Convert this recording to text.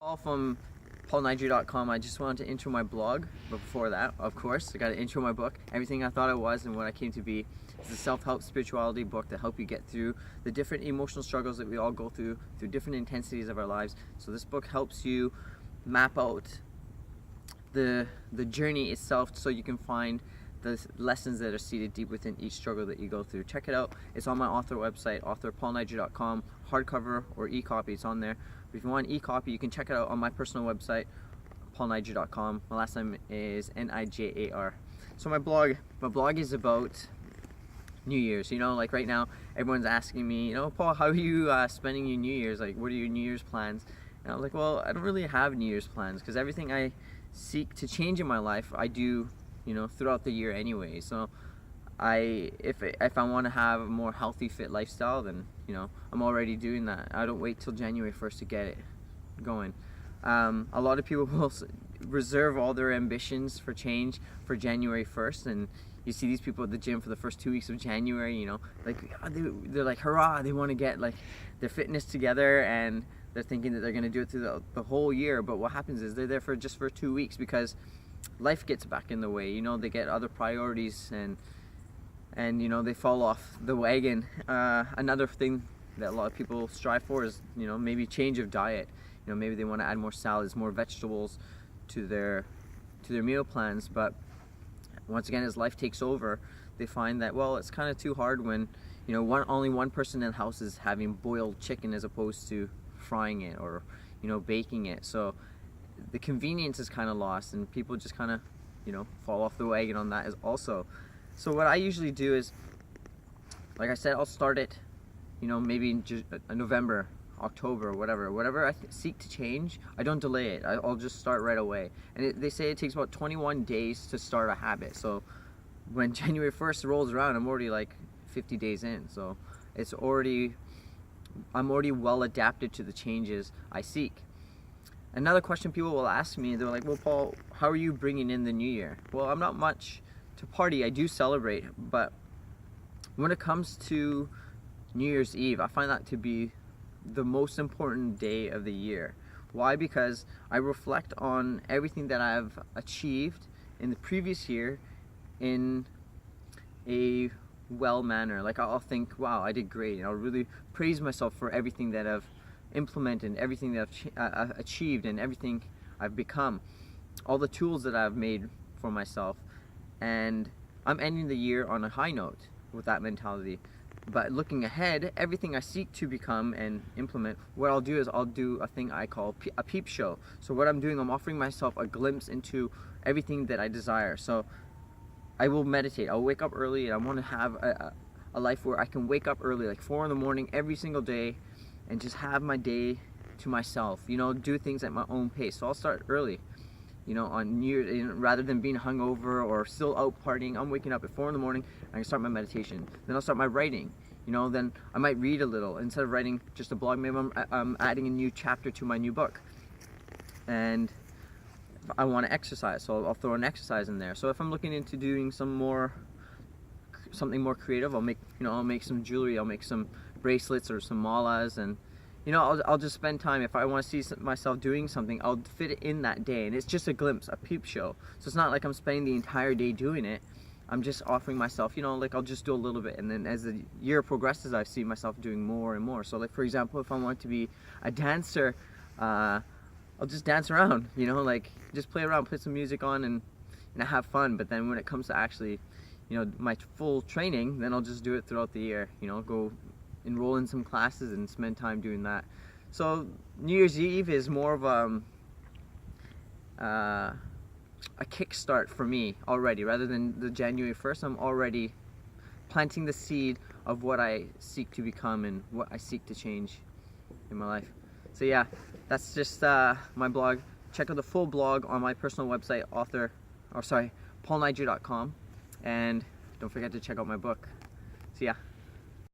All from paulnijar.com. I just wanted to intro my blog, but before that, of course, I got to intro my book, Everything I Thought I Was and What I Came to Be. It's a self-help spirituality book to help you get through the different emotional struggles that we all go through different intensities of our lives. So this book helps you map out the journey itself so you can find the lessons that are seated deep within each struggle that you go through. Check it out. It's on my author website, authorpaulnijar.com, hardcover or e-copy. It's on there. If you want e-copy, you can check it out on my personal website, paulnijar.com. My last name is Nijar. So my blog is about New Year's. You know, like right now, everyone's asking me, you know, Paul, how are you spending your New Year's? Like, what are your New Year's plans? And I was like, well, I don't really have New Year's plans because everything I seek to change in my life, I do, you know, throughout the year anyway. So if I want to have a more healthy, fit lifestyle, then, you know, I'm already doing that. I don't wait till January 1st to get it going. A lot of people will reserve all their ambitions for change for January 1st, and you see these people at the gym for the first 2 weeks of January, you know, like they're like, hurrah, they want to get like their fitness together, and they're thinking that they're going to do it through the whole year. But what happens is they're there for just 2 weeks because life gets back in the way. You know, they get other priorities, and you know, they fall off the wagon. Another thing that a lot of people strive for is, you know, maybe change of diet. You know, maybe they want to add more salads, more vegetables to their meal plans. But once again, as life takes over, they find that, well, it's kind of too hard when, you know, only one person in the house is having boiled chicken as opposed to frying it or, you know, baking it. So the convenience is kind of lost, and people just kind of, you know, fall off the wagon on that as also. So what I usually do is, like I said, I'll start it, you know, maybe in November, October, whatever I seek to change, I don't delay it. I'll just start right away. And they say it takes about 21 days to start a habit. So when January 1st rolls around, I'm already like 50 days in. So I'm already well adapted to the changes I seek. Another question people will ask me, they're like, well, Paul, how are you bringing in the new year? Well, I'm not much to party. I do celebrate, but when it comes to New Year's Eve, I find that to be the most important day of the year. Why? Because I reflect on everything that I've achieved in the previous year in a well manner. Like, I'll think, wow, I did great, and I'll really praise myself for everything that I've implemented, everything that I've achieved, and everything I've become, all the tools that I've made for myself. And I'm ending the year on a high note with that mentality. But looking ahead, everything I seek to become and implement, what I'll do is I'll do a thing I call a peep show. So what I'm doing, I'm offering myself a glimpse into everything that I desire. So I will meditate. I'll wake up early, and I want to have a life where I can wake up early, like 4 in the morning every single day, and just have my day to myself, you know, do things at my own pace. So I'll start early, you know, on New Year's, rather than being hungover or still out partying. I'm waking up at 4 in the morning, and I can start my meditation. Then I'll start my writing, you know, then I might read a little. Instead of writing just a blog, maybe I'm adding a new chapter to my new book. And I want to exercise, so I'll throw an exercise in there. So if I'm looking into doing something more creative, I'll make some jewelry, I'll make some bracelets or some malas, and you know, I'll just spend time. If I want to see myself doing something, I'll fit it in that day, and it's just a glimpse, a peep show. So it's not like I'm spending the entire day doing it. I'm just offering myself, you know, like I'll just do a little bit, and then as the year progresses, I see myself doing more and more. So like, for example, if I want to be a dancer, I'll just dance around, you know, like just play around, put some music on, and have fun. But then when it comes to actually, you know, my full training, then I'll just do it throughout the year, you know, go enroll in some classes and spend time doing that. So New Year's Eve is more of a kickstart for me already. Rather than the January 1st, I'm already planting the seed of what I seek to become and what I seek to change in my life. So yeah, that's just my blog. Check out the full blog on my personal website, paulnijar.com, and don't forget to check out my book. See ya.